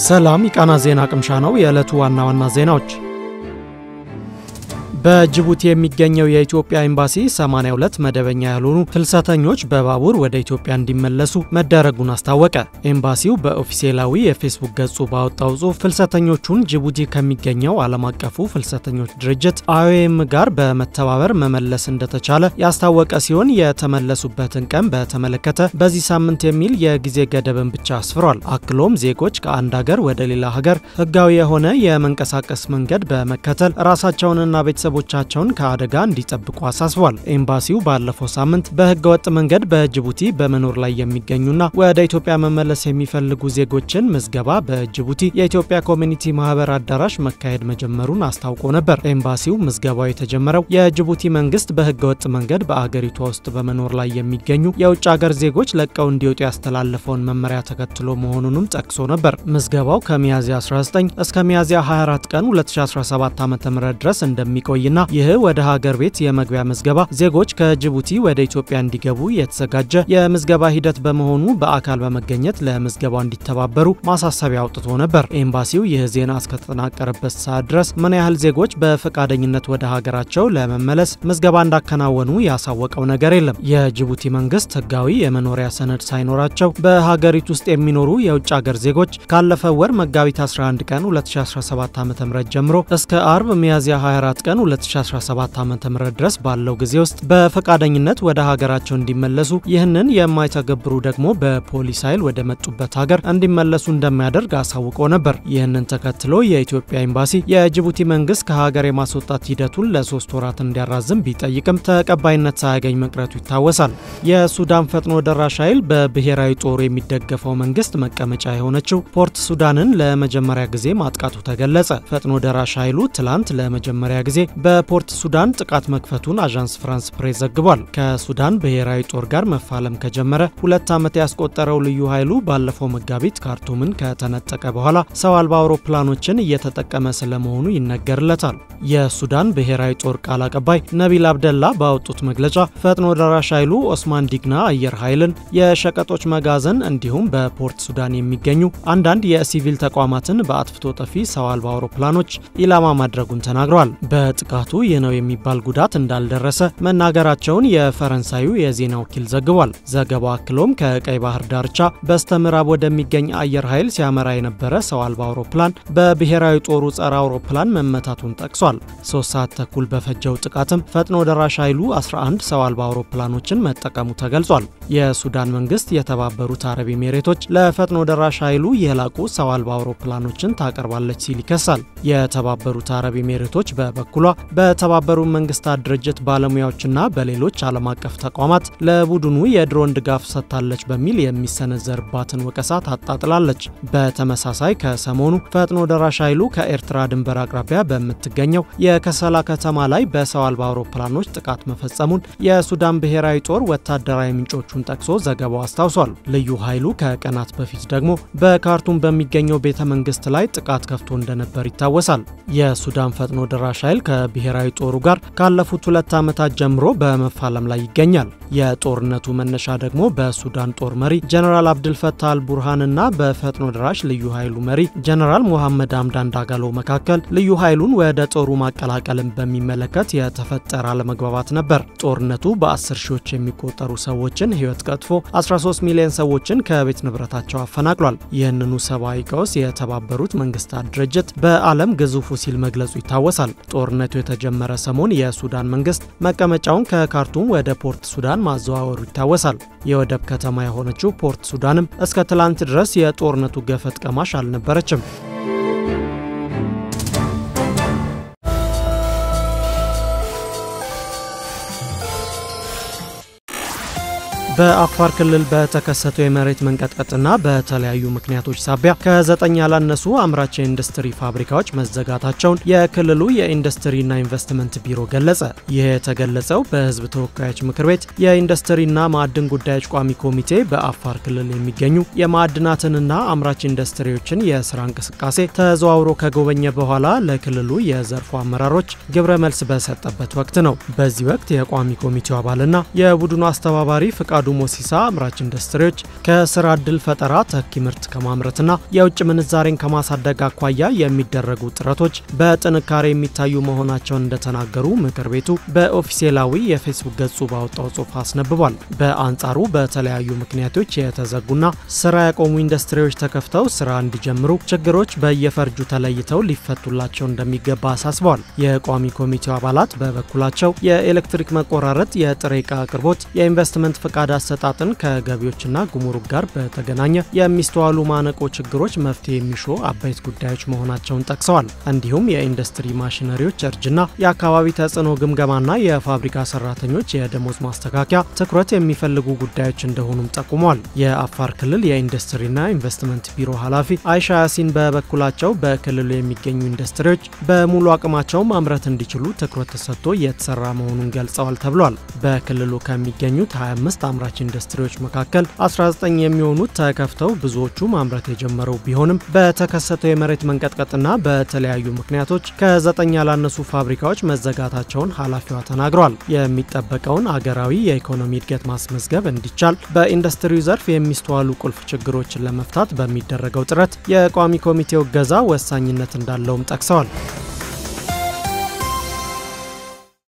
ሰላም ኢቃና ዜና ቅምሻ ነው። የዕለቱ ዋና ዋና ዜናዎች በጅቡቲ የሚገኘው የኢትዮጵያ ኤምባሲ 82 መደበኛ ያልሆኑ ፍልሰተኞች በባቡር ወደ ኢትዮጵያ እንዲመለሱ መደረጉን አስታወቀ። ኤምባሲው በኦፊሴላዊ የፌስቡክ ገጹ ባወጣው ጽሑፍ ፍልሰተኞቹን ጅቡቲ ከሚገኘው ዓለም አቀፉ ፍልሰተኞች ድርጅት IOM ጋር በመተባበር መመለስ እንደተቻለ ያስታወቀ ሲሆን የተመለሱበትን ቀን በተመለከተ በዚህ ሳምንት የሚል የጊዜ ገደብን ብቻ አስፍሯል። አክሎም ዜጎች ከአንድ ሀገር ወደ ሌላ ሀገር ህጋዊ የሆነ የመንቀሳቀስ መንገድ በመከተል ራሳቸውንና ቤተሰቦቻቸውን ከአደጋ እንዲጠብቁ አሳስቧል። ኤምባሲው ባለፈው ሳምንት በህገወጥ መንገድ በጅቡቲ በመኖር ላይ የሚገኙና ወደ ኢትዮጵያ መመለስ የሚፈልጉ ዜጎችን ምዝገባ በጅቡቲ የኢትዮጵያ ኮሚኒቲ ማህበር አዳራሽ መካሄድ መጀመሩን አስታውቆ ነበር። ኤምባሲው ምዝገባው የተጀመረው የጅቡቲ መንግስት በህገወጥ መንገድ በአገሪቱ ውስጥ በመኖር ላይ የሚገኙ የውጭ ሀገር ዜጎች ለቀው እንዲወጡ ያስተላለፈውን መመሪያ ተከትሎ መሆኑንም ጠቅሶ ነበር። ምዝገባው ከሚያዝያ 19 እስከ ሚያዝያ 24 ቀን 2017 ዓ.ም ድረስ እንደሚቆይና ይህ ወደ ሀገር ቤት የመግቢያ ምዝገባ ዜጎች ከጅቡቲ ወደ ኢትዮጵያ እንዲገቡ የተዘጋጀ የምዝገባ ሂደት በመሆኑ በአካል በመገኘት ለምዝገባው እንዲተባበሩ ማሳሰቢያ አውጥቶ ነበር። ኤምባሲው ይህ ዜና እስከተጠናቀረበት ሰዓት ድረስ ምን ያህል ዜጎች በፈቃደኝነት ወደ ሀገራቸው ለመመለስ ምዝገባ እንዳከናወኑ ያሳወቀው ነገር የለም። የጅቡቲ መንግስት ህጋዊ የመኖሪያ ሰነድ ሳይኖራቸው በሀገሪቱ ውስጥ የሚኖሩ የውጭ ሀገር ዜጎች ካለፈው ወር መጋቢት 11 ቀን 2017 ዓ.ም ጀምሮ እስከ አርብ ሚያዝያ 24 ቀን 2017 ዓ.ም ድረስ ባለው ጊዜ ውስጥ በፈቃደኝነት ወደ ሀገራቸው እንዲመለሱ ይህንን የማይተገብሩ ደግሞ በፖሊስ ኃይል ወደ መጡበት ሀገር እንዲመለሱ እንደሚያደርግ አሳውቆ ነበር። ይህንን ተከትሎ የኢትዮጵያ ኤምባሲ የጅቡቲ መንግስት ከሀገር የማስወጣት ሂደቱን ለ3 ወራት እንዲያራዝም ቢጠይቅም ተቀባይነት ሳያገኝ መቅረቱ ይታወሳል። የሱዳን ፈጥኖ ደራሽ ኃይል በብሔራዊ ጦር የሚደገፈው መንግስት መቀመጫ የሆነችው ፖርት ሱዳንን ለመጀመሪያ ጊዜ ማጥቃቱ ተገለጸ። ፈጥኖ ደራሽ ኃይሉ ትላንት ለመጀመሪያ ጊዜ በፖርት ሱዳን ጥቃት መክፈቱን አጃንስ ፍራንስ ፕሬስ ዘግቧል። ከሱዳን ብሔራዊ ጦር ጋር መፋለም ከጀመረ 2 ዓመት ያስቆጠረው ልዩ ኃይሉ ባለፈው መጋቢት ካርቱምን ከተነጠቀ በኋላ ሰው አልባ አውሮፕላኖችን እየተጠቀመ ስለመሆኑ ይነገርለታል። የሱዳን ብሔራዊ ጦር ቃል አቀባይ ነቢል አብደላ ባወጡት መግለጫ ፈጥኖ ደራሽ ኃይሉ ኦስማን ዲግና አየር ኃይልን፣ የሸቀጦች መጋዘን እንዲሁም በፖርት ሱዳን የሚገኙ አንዳንድ የሲቪል ተቋማትን በአጥፍቶ ጠፊ ሰው አልባ አውሮፕላኖች ኢላማ ማድረጉን ተናግረዋል። በጥቃቱ ይህ ነው የሚባል ጉዳት እንዳልደረሰ መናገራቸውን የፈረንሳዩ የዜና ወኪል ዘግቧል። ዘገባው አክሎም ከቀይ ባህር ዳርቻ በስተምዕራብ ወደሚገኝ አየር ኃይል ሲያመራ የነበረ ሰው አልባ አውሮፕላን በብሔራዊ ጦሩ ጸረ አውሮፕላን መመታቱን ጠቅሷል። 3 ሰዓት ተኩል በፈጀው ጥቃትም ፈጥኖ ደራሽ ኃይሉ 11 ሰው አልባ አውሮፕላኖችን መጠቀሙ ተገልጿል። የሱዳን መንግስት የተባበሩት አረብ ኤሚሬቶች ለፈጥኖ ደራሽ ኃይሉ የላቁ ሰው አልባ አውሮፕላኖችን ታቀርባለች ሲል ይከሳል። የተባበሩት አረብ ኤሚሬቶች በበኩሏ በተባበሩት መንግስታት ድርጅት ባለሙያዎችና በሌሎች ዓለም አቀፍ ተቋማት ለቡድኑ የድሮን ድጋፍ ሰጥታለች በሚል የሚሰነዘርባትን ወቀሳ ታጣጥላለች። በተመሳሳይ ከሰሞኑ ፈጥኖ ደራሽ ኃይሉ ከኤርትራ ድንበር አቅራቢያ በምትገኘው የከሰላ ከተማ ላይ በሰው አልባ አውሮፕላኖች ጥቃት መፈጸሙን የሱዳን ብሔራዊ ጦር ወታደራዊ ምንጮቹን ጠቅሶ ዘገባው አስታውሷል። ልዩ ኃይሉ ከቀናት በፊት ደግሞ በካርቱም በሚገኘው ቤተ መንግስት ላይ ጥቃት ከፍቶ እንደነበር ይታወሳል። የሱዳን ፈጥኖ ደራሽ ኃይል ከብሔራዊ ጦሩ ጋር ካለፉት 2 ዓመታት ጀምሮ በመፋለም ላይ ይገኛል። የጦርነቱ መነሻ ደግሞ በሱዳን ጦር መሪ ጀነራል አብዱልፈታህ አልቡርሃንና በፈጥኖ ደራሽ ልዩ ኃይሉ መሪ ጀነራል ሙሐመድ ሐምዳን ዳጋሎ መካከል ልዩ ኃይሉን ወደ ጦሩ ማቀላቀልን በሚመለከት የተፈጠረ አለመግባባት ነበር። ጦርነቱ በ10 ሺዎች የሚቆጠሩ ሰዎችን ህይወት ቀጥፎ 13 ሚሊዮን ሰዎችን ከቤት ንብረታቸው አፈናቅሏል። ይህንኑ ሰብአዊ ቀውስ የተባበሩት መንግስታት ድርጅት በዓለም ግዙፉ ሲል መግለጹ ይታወሳል። ጦርነቱ የተጀመረ ሰሞን የሱዳን መንግስት መቀመጫውን ከካርቱም ወደ ፖርት ሱዳን ማዘዋወሩ ይታወሳል። የወደብ ከተማ የሆነችው ፖርት ሱዳንም እስከ ትላንት ድረስ የጦርነቱ ገፈት ቀማሽ አልነበረችም። በአፋር ክልል በተከሰተው የመሬት መንቀጥቀጥና በተለያዩ ምክንያቶች ሳቢያ ከ9 ያላነሱ አምራች የኢንዱስትሪ ፋብሪካዎች መዘጋታቸውን የክልሉ የኢንዱስትሪና ኢንቨስትመንት ቢሮ ገለጸ። ይህ የተገለጸው በህዝብ ተወካዮች ምክር ቤት የኢንዱስትሪና ማዕድን ጉዳዮች ቋሚ ኮሚቴ በአፋር ክልል የሚገኙ የማዕድናትንና አምራች ኢንዱስትሪዎችን የስራ እንቅስቃሴ ተዘዋውሮ ከጎበኘ በኋላ ለክልሉ የዘርፉ አመራሮች ግብረ መልስ በሰጠበት ወቅት ነው። በዚህ ወቅት የቋሚ ኮሚቴው አባልና የቡድኑ አስተባባሪ ፍቃዱ ሞሲሳ አምራች ኢንዱስትሪዎች ከስራ ዕድል ፈጠራ ተኪ ምርት ከማምረትና የውጭ ምንዛሬን ከማሳደግ አኳያ የሚደረጉ ጥረቶች በጥንካሬ የሚታዩ መሆናቸውን እንደተናገሩ ምክር ቤቱ በኦፊሴላዊ የፌስቡክ ገጹ ባወጣው ጽሑፍ አስነብቧል። በአንጻሩ በተለያዩ ምክንያቶች የተዘጉና ስራ ያቆሙ ኢንዱስትሪዎች ተከፍተው ስራ እንዲጀምሩ ችግሮች በየፈርጁ ተለይተው ሊፈቱላቸው እንደሚገባ አሳስበዋል። የቋሚ ኮሚቴው አባላት በበኩላቸው የኤሌክትሪክ መቆራረጥ፣ የጥሬ ዕቃ አቅርቦት፣ የኢንቨስትመንት ፍቃድ አሰጣጥን ከገቢዎችና ጉምሩክ ጋር በተገናኘ የሚስተዋሉ ማነቆ ችግሮች መፍትሄ የሚሹ አበይት ጉዳዮች መሆናቸውን ጠቅሰዋል። እንዲሁም የኢንዱስትሪ ማሽነሪዎች እርጅና፣ የአካባቢ ተጽዕኖ ግምገማና የፋብሪካ ሰራተኞች የደሞዝ ማስተካከያ ትኩረት የሚፈልጉ ጉዳዮች እንደሆኑም ጠቁመዋል። የአፋር ክልል የኢንዱስትሪና ኢንቨስትመንት ቢሮ ኃላፊ አይሻ ያሲን በበኩላቸው በክልሉ የሚገኙ ኢንዱስትሪዎች በሙሉ አቅማቸው ማምረት እንዲችሉ ትኩረት ተሰጥቶ እየተሰራ መሆኑን ገልጸዋል ተብሏል። በክልሉ ከሚገኙት 25 አምራች ኢንዱስትሪዎች መካከል 19 የሚሆኑት ተከፍተው ብዙዎቹ ማምረት የጀመሩ ቢሆንም በተከሰተው የመሬት መንቀጥቀጥና በተለያዩ ምክንያቶች ከ9 ያላነሱ ፋብሪካዎች መዘጋታቸውን ኃላፊዋ ተናግረዋል። የሚጠበቀውን አገራዊ የኢኮኖሚ እድገት ማስመዝገብ እንዲቻል በኢንዱስትሪው ዘርፍ የሚስተዋሉ ቁልፍ ችግሮችን ለመፍታት በሚደረገው ጥረት የቋሚ ኮሚቴው እገዛ ወሳኝነት እንዳለውም ጠቅሰዋል።